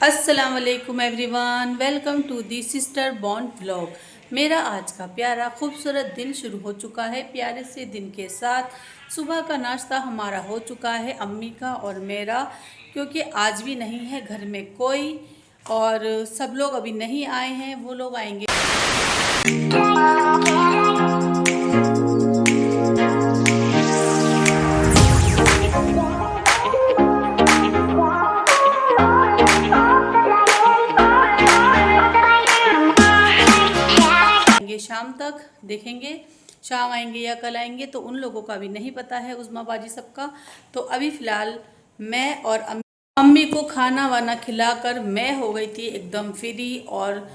अस्सलाम वालेकुम everyone, welcome to the sister bond vlog. मेरा आज का प्यारा खूबसूरत दिन शुरू हो चुका है। प्यारे से दिन के साथ सुबह का नाश्ता हमारा हो चुका है, अम्मी का और मेरा, क्योंकि आज भी नहीं है घर में कोई और सब लोग अभी नहीं आए हैं, वो लोग आएंगे। शाम तक देखेंगे, शाम आएंगे या कल आएंगे, तो उन लोगों का भी नहीं पता है, उज़्मा बाजी सबका। तो अभी फ़िलहाल मैं और अम्मी को खाना वाना खिलाकर मैं हो गई थी एकदम फ्री, और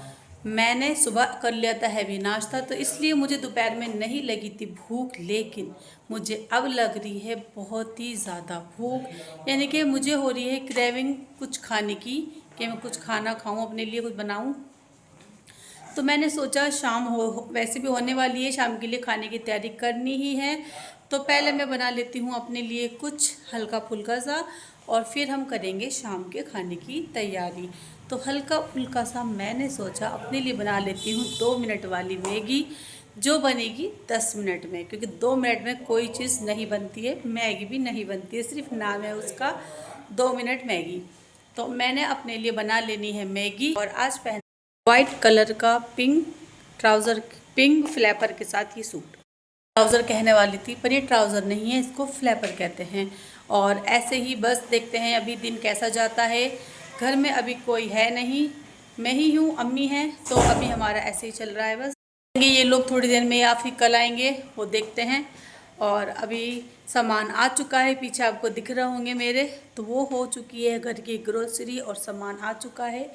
मैंने सुबह कर लिया था हैवी नाश्ता, तो इसलिए मुझे दोपहर में नहीं लगी थी भूख, लेकिन मुझे अब लग रही है बहुत ही ज़्यादा भूख। यानी कि मुझे हो रही है क्रेविंग कुछ खाने की, कि मैं कुछ खाना खाऊं, अपने लिए कुछ बनाऊं। तो मैंने सोचा शाम हो वैसे भी होने वाली है, शाम के लिए खाने की तैयारी करनी ही है, तो पहले मैं बना लेती हूँ अपने लिए कुछ हल्का फुल्का सा, और फिर हम करेंगे शाम के खाने की तैयारी। तो हल्का फुल्का सा मैंने सोचा अपने लिए बना लेती हूँ 2 मिनट वाली मैगी, जो बनेगी 10 मिनट में, क्योंकि 2 मिनट में कोई चीज़ नहीं बनती है, मैगी भी नहीं बनती है, सिर्फ नाम है उसका 2 मिनट मैगी। तो मैंने अपने लिए बना लेनी है मैगी, और आज पहन वाइट कलर का पिंक ट्राउज़र, पिंक फ्लैपर के साथ ये सूट। ट्राउज़र कहने वाली थी, पर ये ट्राउज़र नहीं है, इसको फ्लैपर कहते हैं। और ऐसे ही बस देखते हैं अभी दिन कैसा जाता है। घर में अभी कोई है नहीं, मैं ही हूँ, अम्मी हैं, तो अभी हमारा ऐसे ही चल रहा है बस। ये लोग थोड़ी देर में या फिर कल आएंगे, वो देखते हैं। और अभी सामान आ चुका है, पीछे आपको दिख रहे होंगे मेरे, तो वो हो चुकी है घर की ग्रोसरी, और सामान आ चुका है।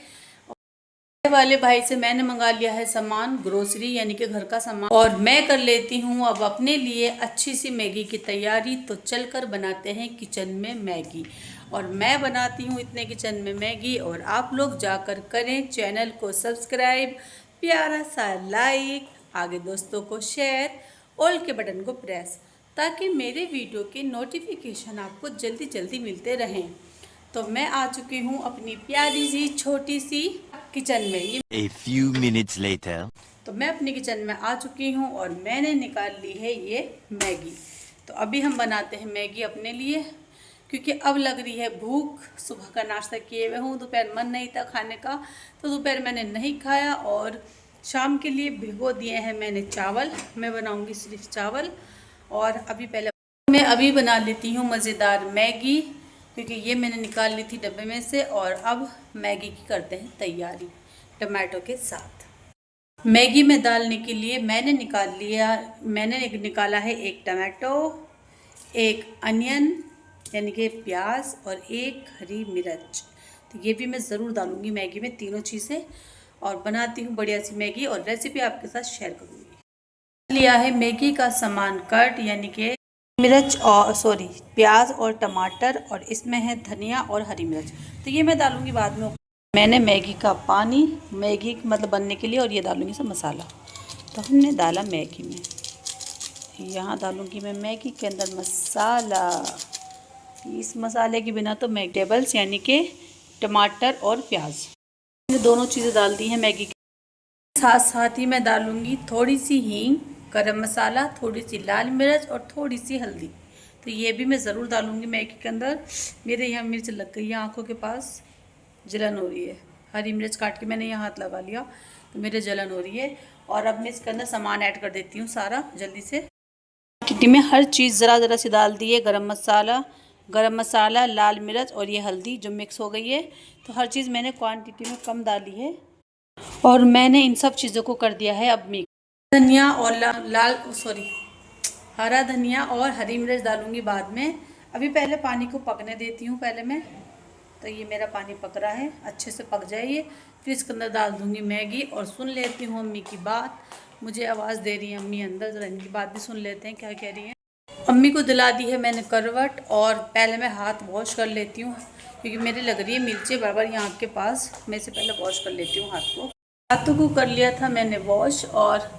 वाले भाई से मैंने मंगा लिया है सामान, ग्रोसरी यानी कि घर का सामान, और मैं कर लेती हूँ अब अपने लिए अच्छी सी मैगी की तैयारी। तो चलकर बनाते हैं किचन में मैगी, और मैं बनाती हूँ इतने किचन में मैगी, और आप लोग जाकर करें चैनल को सब्सक्राइब, प्यारा सा लाइक, आगे दोस्तों को शेयर, ऑल के बटन को प्रेस, ताकि मेरे वीडियो के नोटिफिकेशन आपको जल्दी जल्दी मिलते रहें। तो मैं आ चुकी हूँ अपनी प्यारी सी छोटी सी किचन में। A few minutes later. तो मैं अपनी किचन में आ चुकी हूँ, और मैंने निकाल ली है ये मैगी। तो अभी हम बनाते हैं मैगी अपने लिए, क्योंकि अब लग रही है भूख। सुबह का नाश्ता किए हुए हूँ, दोपहर मन नहीं था खाने का, तो दोपहर मैंने नहीं खाया। और शाम के लिए भिगो दिए हैं मैंने चावल, मैं बनाऊँगी सिर्फ चावल। और अभी पहले मैं अभी बना लेती हूँ मज़ेदार मैगी, क्योंकि ये मैंने निकाल ली थी डब्बे में से। और अब मैगी की करते हैं तैयारी टमाटो के साथ। मैगी में डालने के लिए मैंने निकाला है एक टमाटो, एक अनियन यानी कि प्याज, और एक हरी मिर्च। तो ये भी मैं ज़रूर डालूँगी मैगी में, तीनों चीज़ें, और बनाती हूँ बढ़िया सी मैगी, और रेसिपी आपके साथ शेयर करूँगी। लिया है मैगी का सामान कट, यानी कि मिर्च और प्याज और टमाटर, और इसमें है धनिया और हरी मिर्च। तो ये मैं डालूँगी बाद में। मैंने मैगी का पानी, मैगी मतलब बनने के लिए, और ये डालूँगी सब मसाला। तो हमने डाला मैगी में, यहाँ डालूँगी मैं मैगी के अंदर मसाला। इस मसाले के बिना तो वेजिटेबल्स यानी कि टमाटर और प्याज, ये दोनों चीज़ें डाल दी हैं मैगी के साथ। साथ ही मैं डालूँगी थोड़ी सी हींग, गरम मसाला, थोड़ी सी लाल मिर्च, और थोड़ी सी हल्दी। तो ये भी मैं ज़रूर डालूँगी मैगी के अंदर। मेरे यहाँ मिर्च लग गई है आँखों के पास, जलन हो रही है। हरी मिर्च काट के मैंने यहाँ हाथ लगा लिया, तो मेरे जलन हो रही है। और अब मैं इसके अंदर सामान ऐड कर देती हूँ सारा जल्दी से। क्वांटिटी में हर चीज़ ज़रा ज़रा सी डाल दी है, गरम मसाला, लाल मिर्च, और ये हल्दी जो मिक्स हो गई है। तो हर चीज़ मैंने क्वांटिटी में कम डाली है, और मैंने इन सब चीज़ों को कर दिया है अब मिक्स। धनिया और हरा धनिया और हरी मिर्च डालूँगी बाद में। अभी पहले पानी को पकने देती हूँ पहले मैं। तो ये मेरा पानी पक रहा है, अच्छे से पक जाए ये, फिर इसके अंदर डाल दूँगी मैगी। और सुन लेती हूँ अम्मी की बात, मुझे आवाज़ दे रही है अम्मी अंदर, ज़रा इनकी बात भी सुन लेते हैं क्या कह रही हैं। अम्मी को दिला दी है मैंने करवट, और पहले मैं हाथ वॉश कर लेती हूँ, क्योंकि मेरी लग रही है मिर्चें बराबर यहाँ के पास। मैं इसे पहले वॉश कर लेती हूँ हाथों को कर लिया था मैंने वॉश। और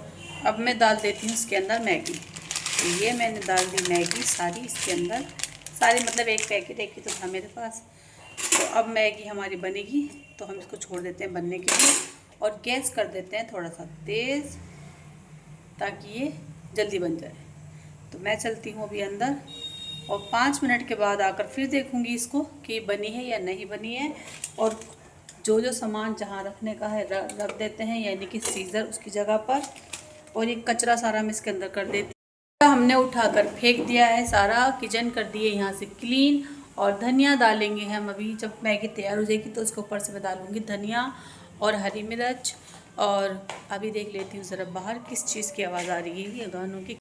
अब मैं डाल देती हूँ इसके अंदर मैगी। तो ये मैंने डाल दी मैगी सारी इसके अंदर, सारी मतलब एक पैकेट, एक ही तो था मेरे पास। तो अब मैगी हमारी बनेगी, तो हम इसको छोड़ देते हैं बनने के लिए और गैस कर देते हैं थोड़ा सा तेज़, ताकि ये जल्दी बन जाए। तो मैं चलती हूँ अभी अंदर और 5 मिनट के बाद आकर फिर देखूँगी इसको कि बनी है या नहीं बनी है। और जो जो सामान जहाँ रखने का है रख देते हैं, यानी कि सीज़र उसकी जगह पर, और ये कचरा सारा हम इसके अंदर कर देते हैं। हमने उठाकर फेंक दिया है सारा, किचन कर दिए यहाँ से क्लीन। और धनिया डालेंगे हम अभी, जब मैगी तैयार हो जाएगी तो उसके ऊपर से मैं डालूँगी धनिया और हरी मिर्च। और अभी देख लेती हूँ ज़रा बाहर किस चीज़ की आवाज़ आ रही है, ये गानों की।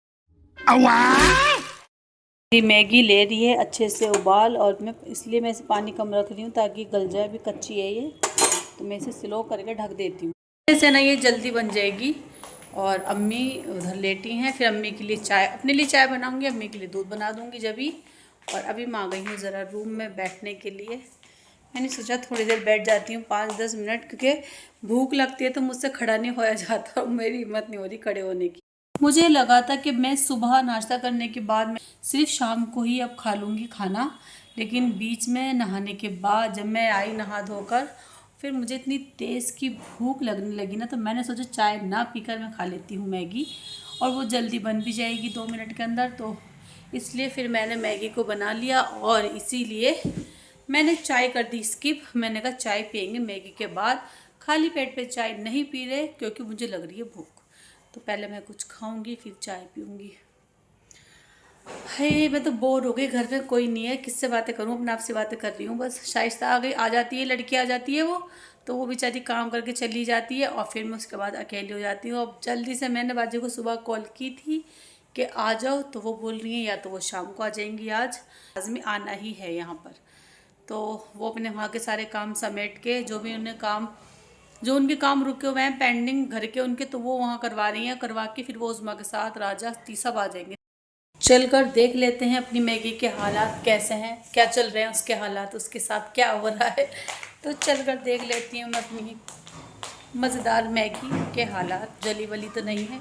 मैगी ले रही है अच्छे से उबाल, और मैं इसलिए मैं इसे पानी कम रख रही हूँ ताकि गल जाए, भी कच्ची है ये। तो मैं इसे स्लो करके ढक देती हूँ, ऐसे ना ये जल्दी बन जाएगी। और अम्मी उधर लेटी हैं, फिर अम्मी के लिए चाय, अपने लिए चाय बनाऊँगी, अम्मी के लिए दूध बना दूँगी जब भी। और अभी मैं आ गई हूँ ज़रा रूम में बैठने के लिए। मैंने सोचा थोड़ी देर बैठ जाती हूँ 5-10 मिनट, क्योंकि भूख लगती है तो मुझसे खड़ा नहीं होया जाता और मेरी हिम्मत नहीं हो रही खड़े होने की। मुझे लगा था कि मैं सुबह नाश्ता करने के बाद मैं सिर्फ शाम को ही अब खा लूँगी खाना, लेकिन बीच में नहाने के बाद जब मैं आई नहा धोकर, फिर मुझे इतनी तेज़ की भूख लगने लगी ना, तो मैंने सोचा चाय ना पीकर मैं खा लेती हूँ मैगी, और वो जल्दी बन भी जाएगी 2 मिनट के अंदर। तो इसलिए फिर मैंने मैगी को बना लिया, और इसीलिए मैंने चाय कर दी स्किप। मैंने कहा चाय पियेंगे मैगी के बाद, खाली पेट पे चाय नहीं पी रहे, क्योंकि मुझे लग रही है भूख। तो पहले मैं कुछ खाऊंगी फिर चाय पीऊंगी। हे मैं तो बोर हो गई, घर में कोई नहीं है, किससे बातें करूं, अपने आप से बातें कर रही हूँ बस। शाइस्ता आ गई, आ जाती है, लड़की आ जाती है वो, तो वो बेचारी काम करके चली जाती है, और फिर मैं उसके बाद अकेली हो जाती हूँ। अब जल्दी से मैंने बाजी को सुबह कॉल की थी कि आ जाओ, तो वो बोल रही है या तो वो शाम को आ जाएंगी, आज लाजमी आना ही है यहाँ पर। तो वो अपने वहाँ के सारे काम समेट के, जो भी उन्हें काम, जो उनके काम रुके हुए हैं पेंडिंग घर के उनके, तो वो वहाँ करवा रही हैं, करवा के फिर वो उस्मा के साथ राजा तीसब आ जाएंगे। चलकर देख लेते हैं अपनी मैगी के हालात कैसे हैं, क्या चल रहे हैं उसके हालात, उसके साथ क्या हो रहा है। तो चलकर देख लेती हूँ मैं अपनी मज़ेदार मैगी के हालात। जली वली तो नहीं है,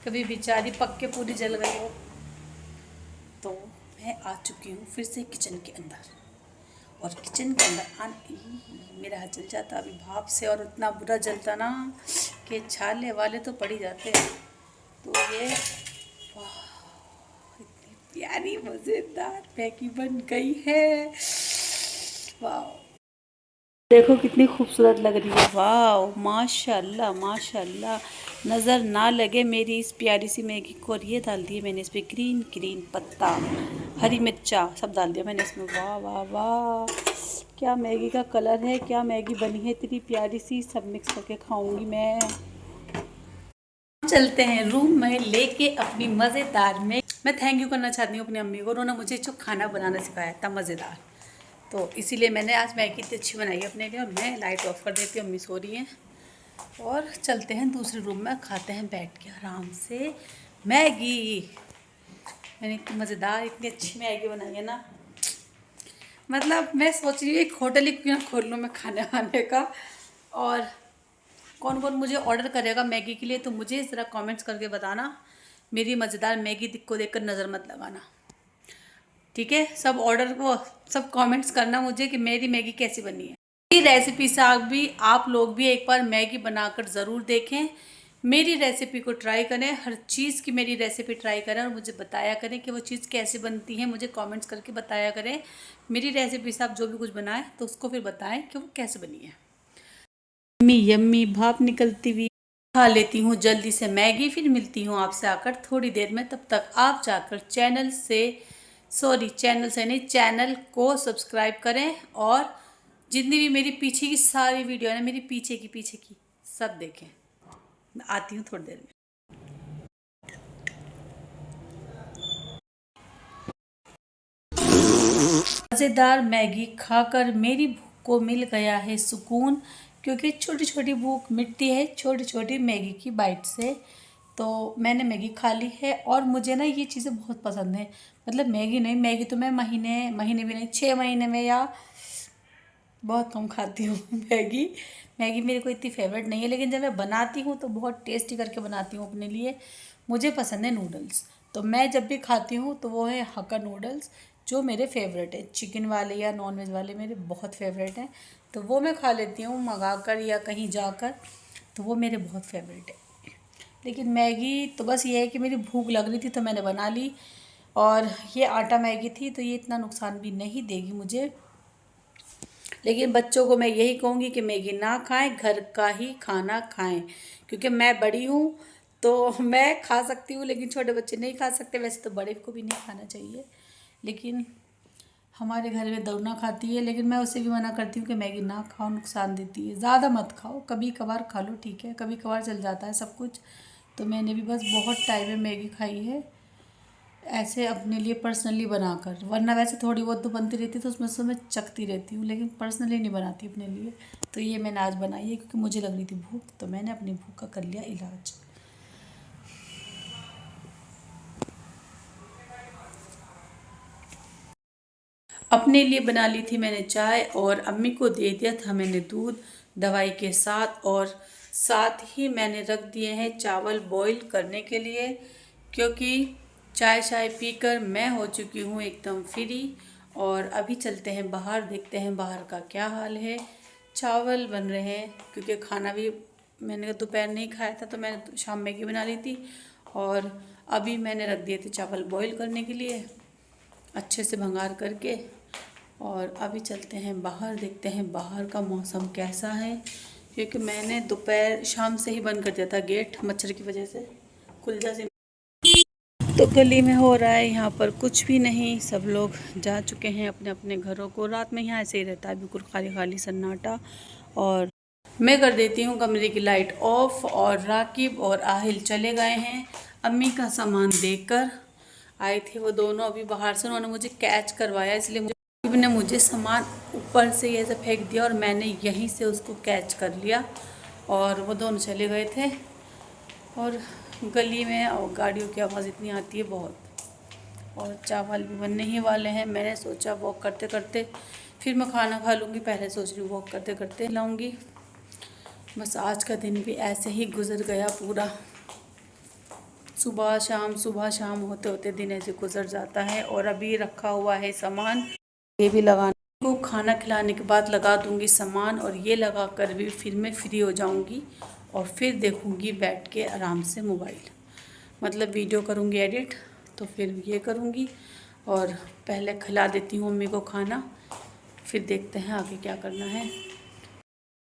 कभी बेचारी पक के पूरी जल गई हो। तो मैं आ चुकी हूँ फिर से किचन के अंदर, और किचन के अंदर आने मेरा हाथ जल जाता अभी भाप से, और इतना बुरा जलता ना कि छाले वाले तो पड़ ही जाते हैं। तो ये वाह, इतनी प्यारी मज़ेदार मैगी बन गई है। वाह, देखो कितनी खूबसूरत लग रही है। वाह माशाल्लाह माशाल्लाह, नज़र ना लगे मेरी इस प्यारी सी मैगी को। और ये डाल दिए मैंने इस पर ग्रीन ग्रीन पत्ता, हरी मिर्चा सब डाल दिया मैंने इसमें। वाह वाह वाह, क्या मैगी का कलर है, क्या मैगी बनी है इतनी प्यारी सी। सब मिक्स करके खाऊंगी मैं। चलते हैं रूम में लेके अपनी मज़ेदार में। मैं थैंक यू करना चाहती हूँ अपनी अम्मी को, उन्होंने मुझे जो खाना बनाना सिखाया था मज़ेदार, तो इसीलिए मैंने आज मैगी इतनी अच्छी बनाई है अपने लिए। और मैं लाइट ऑफ कर देती हूँ, अम्मी सो रही हैं। और चलते हैं दूसरे रूम में, खाते हैं बैठ के आराम से मैगी। मैंने इतनी मज़ेदार इतनी अच्छी मैगी बनाई है ना, मतलब मैं सोच रही हूँ एक होटल ही क्यों ना खोल लूँ मैं खाने वाने का। और कौन कौन मुझे ऑर्डर करेगा मैगी के लिए, तो मुझे ज़रा कमेंट्स करके बताना। मेरी मज़ेदार मैगी को देखकर नज़र मत लगाना, ठीक है। सब ऑर्डर को सब कमेंट्स करना मुझे कि मेरी मैगी कैसी बनी है। मेरी रेसिपी से आप लोग भी एक बार मैगी बनाकर ज़रूर देखें, मेरी रेसिपी को ट्राई करें, हर चीज़ की मेरी रेसिपी ट्राई करें, और मुझे बताया करें कि वो चीज़ कैसे बनती है। मुझे कमेंट्स करके बताया करें मेरी रेसिपी से आप जो भी कुछ बनाएं तो उसको फिर बताएं कि वो कैसे बनी है। यम्मी यम्मी भाप निकलती हुई खा लेती हूँ जल्दी से मैगी, फिर मिलती हूँ आपसे आकर थोड़ी देर में। तब तक आप जाकर चैनल से नहीं, चैनल को सब्सक्राइब करें, और जितनी भी मेरी पीछे की सारी वीडियो है ना, मेरी पीछे की सब देखें। मैं आती हूँ थोड़ी देर में। मज़ेदार मैगी खाकर मेरी भूख को मिल गया है सुकून, क्योंकि छोटी छोटी भूख मिटती है छोटी छोटी मैगी की बाइट से। तो मैंने मैगी खा ली है, और मुझे ना ये चीज़ें बहुत पसंद है। मतलब मैगी नहीं, मैगी तो मैं महीने भी नहीं, 6 महीने में या बहुत कम खाती हूँ मैगी। मैगी मेरे को इतनी फेवरेट नहीं है, लेकिन जब मैं बनाती हूँ तो बहुत टेस्टी करके बनाती हूँ अपने लिए। मुझे पसंद है नूडल्स, तो मैं जब भी खाती हूँ तो वो है हक्का नूडल्स, जो मेरे फेवरेट है, चिकन वाले या नॉन वेज वाले मेरे बहुत फेवरेट हैं, तो वो मैं खा लेती हूँ मंगा कर या कहीं जाकर, तो वो मेरे बहुत फेवरेट है। लेकिन मैगी तो बस ये है कि मेरी भूख लग रही थी तो मैंने बना ली, और ये आटा मैगी थी तो ये इतना नुकसान भी नहीं देगी मुझे। लेकिन बच्चों को मैं यही कहूँगी कि मैगी ना खाएं, घर का ही खाना खाएं, क्योंकि मैं बड़ी हूँ तो मैं खा सकती हूँ लेकिन छोटे बच्चे नहीं खा सकते। वैसे तो बड़े को भी नहीं खाना चाहिए, लेकिन हमारे घर में दोनों खाती है, लेकिन मैं उसे भी मना करती हूँ कि मैगी ना खाओ, नुकसान देती है, ज़्यादा मत खाओ, कभी कभार खा लो, ठीक है, कभी कभार चल जाता है सब कुछ। तो मैंने भी बस बहुत टाइम में मैगी खाई है ऐसे अपने लिए पर्सनली बनाकर, वरना वैसे थोड़ी बहुत तो बनती रहती है तो उसमें से मैं चखती रहती हूँ, लेकिन पर्सनली नहीं बनाती अपने लिए। तो ये मैंने आज बनाई है क्योंकि मुझे लग रही थी भूख, तो मैंने अपनी भूख का कर लिया इलाज। अपने लिए बना ली थी मैंने चाय, और अम्मी को दे दिया था मैंने दूध दवाई के साथ, और साथ ही मैंने रख दिए हैं चावल बॉईल करने के लिए, क्योंकि चाय पीकर मैं हो चुकी हूँ एकदम फ्री। और अभी चलते हैं बाहर, देखते हैं बाहर का क्या हाल है। चावल बन रहे हैं क्योंकि खाना भी मैंने दोपहर नहीं खाया था, तो मैंने शाम मैगी बना ली थी, और अभी मैंने रख दिए थे चावल बॉईल करने के लिए अच्छे से भंगार करके। और अभी चलते हैं बाहर, देखते हैं बाहर का मौसम कैसा है, क्योंकि मैंने दोपहर शाम से ही बंद कर दिया था गेट, मच्छर की वजह से खुल जा। तो गली में हो रहा है यहाँ पर कुछ भी नहीं, सब लोग जा चुके हैं अपने अपने घरों को। रात में यहाँ ऐसे ही रहता है, बिल्कुल खाली खाली सन्नाटा। और मैं कर देती हूँ कमरे की लाइट ऑफ, और राकिब और आहिल चले गए हैं अम्मी का सामान देकर। आए थे वो दोनों अभी बाहर से, उन्होंने मुझे कैच करवाया, इसलिए ने मुझे सामान ऊपर से ऐसे फेंक दिया और मैंने यहीं से उसको कैच कर लिया, और वो दोनों चले गए थे। और गली में और गाड़ियों की आवाज़ इतनी आती है बहुत, और चावल भी बनने ही वाले हैं। मैंने सोचा वॉक करते करते फिर मैं खाना खा लूँगी, पहले सोच रही हूँ वॉक करते करते लाऊँगी। बस आज का दिन भी ऐसे ही गुजर गया पूरा, सुबह शाम होते होते दिन ऐसे गुजर जाता है। और अभी रखा हुआ है सामान, ये भी लगाने को, खाना खिलाने के बाद लगा दूंगी सामान, और ये लगा कर भी फिर मैं फ्री हो जाऊंगी, और फिर देखूंगी बैठ के आराम से मोबाइल, मतलब वीडियो करूंगी एडिट, तो फिर ये करूंगी। और पहले खिला देती हूँ मम्मी को खाना, फिर देखते हैं आगे क्या करना है।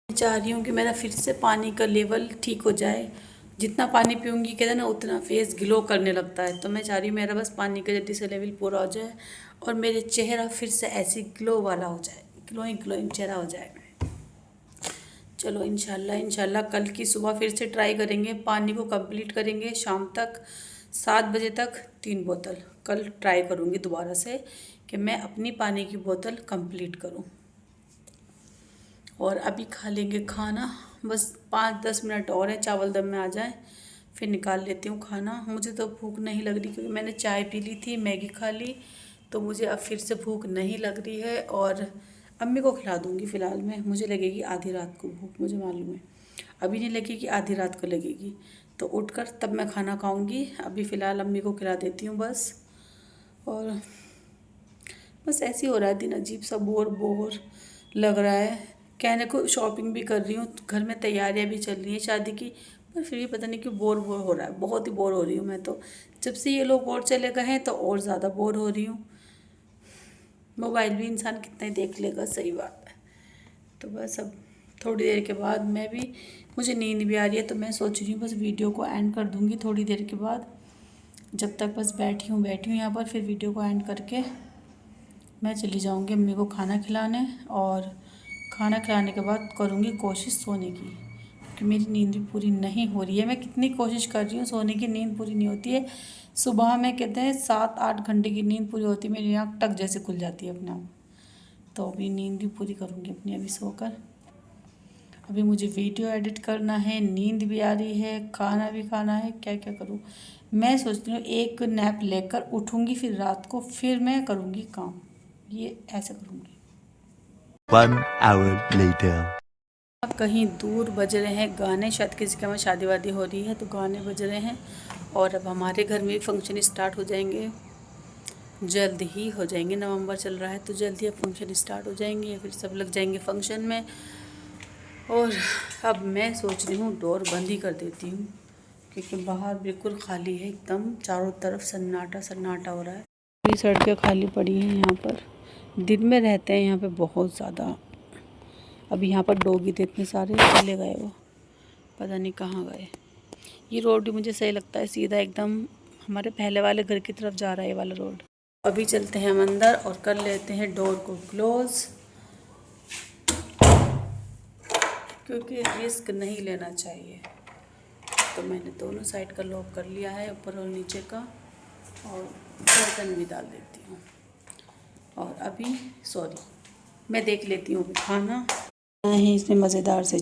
चाह रही हूँ कि मेरा फिर से पानी का लेवल ठीक हो जाए, जितना पानी पीऊँगी कहते हैं ना उतना फेस ग्लो करने लगता है, तो मैं चाह रही हूँ मेरा बस पानी का जल्दी से लेवल पूरा हो जाए और मेरे चेहरा फिर से ऐसी ग्लो वाला हो जाए, ग्लोइंग चेहरा हो जाए। चलो इंशाल्लाह कल की सुबह फिर से ट्राई करेंगे, पानी को कंप्लीट करेंगे शाम तक 7 बजे तक 3 बोतल। कल ट्राई करूँगी दोबारा से कि मैं अपनी पानी की बोतल कंप्लीट करूँ। और अभी खा लेंगे खाना, बस 5-10 मिनट और है, चावल दम में आ जाए फिर निकाल लेती हूँ खाना। मुझे तो भूख नहीं लग रही क्योंकि मैंने चाय पी ली थी, मैगी खा ली, तो मुझे अब फिर से भूख नहीं लग रही है। और अम्मी को खिला दूँगी फ़िलहाल मैं, मुझे लगेगी आधी रात को भूख, मुझे मालूम है अभी नहीं लगेगी, आधी रात को लगेगी, तो उठकर तब मैं खाना खाऊँगी। अभी फ़िलहाल अम्मी को खिला देती हूँ बस। और बस ऐसे ही हो रहा है दिन, अजीब सा बोर लग रहा है। कहने को शॉपिंग भी कर रही हूँ, घर में तैयारियां भी चल रही हैं शादी की, पर फिर भी पता नहीं क्यों बोर हो रहा है, बहुत ही बोर हो रही हूँ मैं तो। जब से ये लोग और चले गए हैं तो और ज़्यादा बोर हो रही हूँ। मोबाइल भी इंसान कितना ही देख लेगा, सही बात है। तो बस अब थोड़ी देर के बाद मुझे नींद भी आ रही है, तो मैं सोच रही हूँ बस वीडियो को एंड कर दूँगी थोड़ी देर के बाद। जब तक बस बैठी हूँ यहाँ पर, फिर वीडियो को एंड करके मैं चली जाऊँगी अम्मी को खाना खिलाने, और खाना खिलाने के बाद करूँगी कोशिश सोने की, क्योंकि मेरी नींद भी पूरी नहीं हो रही है। मैं कितनी कोशिश कर रही हूँ सोने की, नींद पूरी नहीं होती है। सुबह में कहते हैं 7-8 घंटे की नींद पूरी होती है, मेरी आँख टक जैसे खुल जाती है अपने आप। तो अभी नींद भी पूरी करूँगी अपनी अभी सोकर। अभी मुझे वीडियो एडिट करना है, नींद भी आ रही है, खाना भी खाना है, क्या क्या करूँ। मैं सोचती हूँ एक नैप लेकर उठूँगी, फिर रात को फिर मैं करूँगी काम, ये ऐसे करूँगी। 1 hour later. कहीं दूर बज रहे हैं गाने, शायद किसी के यहाँ शादी वादी हो रही है तो गाने बज रहे हैं। और अब हमारे घर में फंक्शन स्टार्ट हो जाएंगे, जल्द ही हो जाएंगे। नवंबर चल रहा है तो जल्द ही अब फंक्शन स्टार्ट हो जाएंगे, फिर सब लग जाएंगे फंक्शन में। और अब मैं सोच रही हूँ डोर बंद ही कर देती हूँ, क्योंकि बाहर बिल्कुल खाली है एकदम, चारों तरफ सन्नाटा सन्नाटा हो रहा है। पूरी सड़कें खाली पड़ी हैं यहाँ पर। दिन में रहते हैं यहाँ पे बहुत ज़्यादा। अब यहाँ पर डॉगी थे इतने सारे, चले गए वो, पता नहीं कहाँ गए। ये रोड भी मुझे सही लगता है, सीधा एकदम हमारे पहले वाले घर की तरफ जा रहा है ये वाला रोड। अभी चलते हैं हम अंदर और कर लेते हैं डोर को क्लोज़, क्योंकि रिस्क नहीं लेना चाहिए। तो मैंने दोनों साइड का लॉक कर लिया है, ऊपर और नीचे का, और बर्तन भी डाल देती हूँ। और अभी मैं देख लेती हूँ खाना है इसमें मज़ेदार से।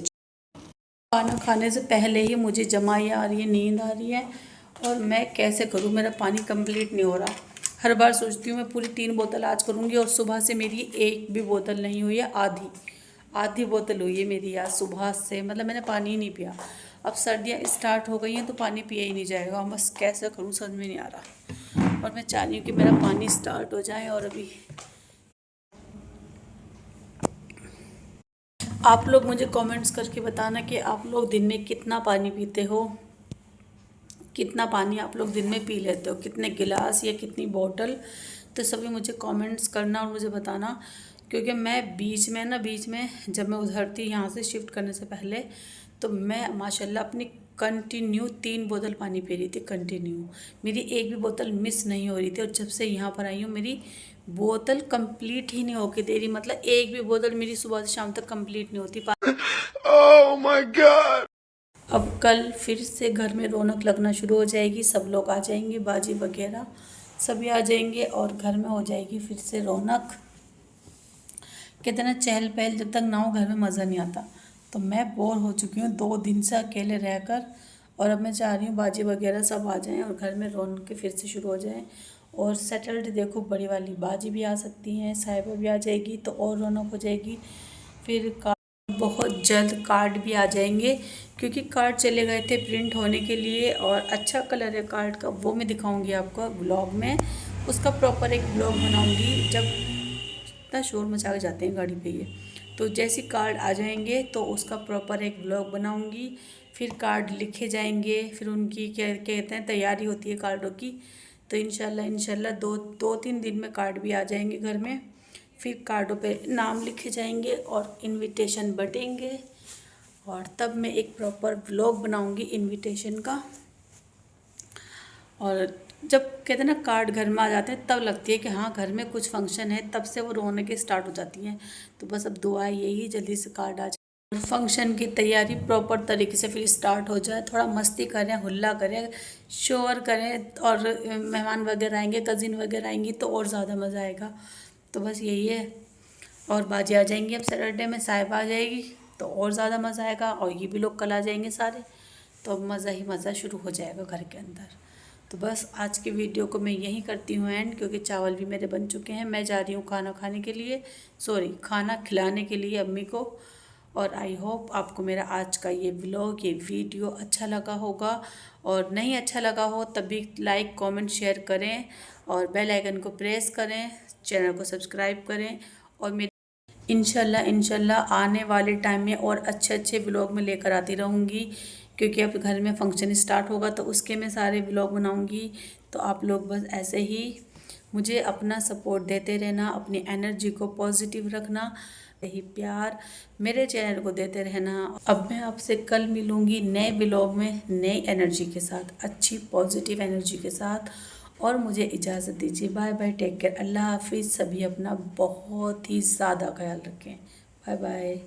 खाना खाने से पहले ही मुझे जमाई आ रही है, नींद आ रही है, और मैं कैसे करूँ, मेरा पानी कंप्लीट नहीं हो रहा। हर बार सोचती हूँ मैं पूरी 3 बोतल आज करूँगी, और सुबह से मेरी एक भी बोतल नहीं हुई है, आधी बोतल हुई है मेरी आज सुबह से, मतलब मैंने पानी ही नहीं पिया। अब सर्दियाँ स्टार्ट हो गई हैं तो पानी पिया ही नहीं जाएगा, बस कैसे करूँ समझ में नहीं आ रहा। और मैं चाह रही हूँ कि मेरा पानी स्टार्ट हो जाए। और अभी आप लोग मुझे कमेंट्स करके बताना कि आप लोग दिन में कितना पानी पीते हो, कितना पानी आप लोग दिन में पी लेते हो, कितने गिलास या कितनी बोतल। तो सभी मुझे कमेंट्स करना और मुझे बताना, क्योंकि मैं बीच में जब मैं उधर थी यहाँ से शिफ्ट करने से पहले, तो मैं माशाल्लाह अपनी कंटिन्यू 3 बोतल पानी पी रही थी कंटिन्यू। मेरी एक भी बोतल मिस नहीं हो रही थी। और जब से यहाँ पर आई हूँ मेरी बोतल कंप्लीट ही नहीं होके दे रही, मतलब एक भी बोतल मेरी सुबह से शाम तक कंप्लीट नहीं होती। Oh my god! अब कल फिर से घर में रौनक लगना शुरू हो जाएगी, सब लोग आ जाएंगे, बाजी वगैरह सभी आ जाएंगे, और घर में हो जाएगी फिर से रौनक। कहते ना चहल पहल जब तक ना हो घर में मज़ा नहीं आता। तो मैं बोर हो चुकी हूँ 2 दिन से अकेले रहकर, और अब मैं चाह रही हूँ बाजी वगैरह सब आ जाएं और घर में रौनक फिर से शुरू हो जाएं। और सैटरडे देखो बड़ी वाली बाजी भी आ सकती हैं, साहिबा भी आ जाएगी, तो और रौनक हो जाएगी। फिर बहुत जल्द कार्ड भी आ जाएंगे, क्योंकि कार्ड चले गए थे प्रिंट होने के लिए, और अच्छा कलर है कार्ड का, वो मैं दिखाऊंगी आपको ब्लॉग में। उसका प्रॉपर एक ब्लॉग बनाऊंगी। जब इतना शोर मचा के जाते हैं गाड़ी पे ये, तो जैसे कार्ड आ जाएंगे तो उसका प्रॉपर एक ब्लॉग बनाऊंगी। फिर कार्ड लिखे जाएंगे, फिर उनकी क्या कहते हैं तैयारी होती है कार्डों की। तो इंशाल्लाह 2-3 दिन में कार्ड भी आ जाएंगे घर में। फिर कार्डों पे नाम लिखे जाएंगे और इनविटेशन बटेंगे, और तब मैं एक प्रॉपर व्लॉग बनाऊंगी इनविटेशन का। और जब कहते हैं ना कार्ड घर में आ जाते हैं तब लगती है कि हाँ घर में कुछ फंक्शन है, तब से वो रोने स्टार्ट हो जाती हैं। तो बस अब दुआ यही जल्दी से कार्ड आ जाए, फंक्शन की तैयारी प्रॉपर तरीके से फिर स्टार्ट हो जाए। थोड़ा मस्ती करें, हुल्ला करें, शोर करें, और मेहमान वगैरह आएंगे, कज़िन वगैरह आएंगी तो और ज़्यादा मज़ा आएगा। तो बस यही है। और बाजी आ जाएंगी, अब सैटरडे में साहिबा आ जाएगी तो और ज़्यादा मज़ा आएगा, और ये भी लोग कल आ जाएंगे सारे, तो अब मज़ा ही मज़ा शुरू हो जाएगा घर के अंदर। तो बस आज की वीडियो को मैं यहीं करती हूँ एंड, क्योंकि चावल भी मेरे बन चुके हैं। मैं जा रही हूँ खाना खाने के लिए, खाना खिलाने के लिए अम्मी को। और आई होप आपको मेरा आज का ये व्लॉग, ये वीडियो अच्छा लगा होगा, और नहीं अच्छा लगा हो तब भी लाइक कमेंट शेयर करें, और बेल आइकन को प्रेस करें, चैनल को सब्सक्राइब करें। और मेरे इंशाल्लाह आने वाले टाइम में और अच्छे व्लॉग में लेकर आती रहूँगी, क्योंकि अब घर में फंक्शन स्टार्ट होगा तो उसके मैं सारे व्लॉग बनाऊँगी। तो आप लोग बस ऐसे ही मुझे अपना सपोर्ट देते रहना, अपनी एनर्जी को पॉजिटिव रखना, यही प्यार मेरे चैनल को देते रहना। अब मैं आपसे कल मिलूँगी नए व्लॉग में, नई एनर्जी के साथ, अच्छी पॉजिटिव एनर्जी के साथ। और मुझे इजाज़त दीजिए, बाय बाय, टेक केयर, अल्लाह हाफिज़। सभी अपना बहुत ही ज़्यादा ख्याल रखें, बाय बाय।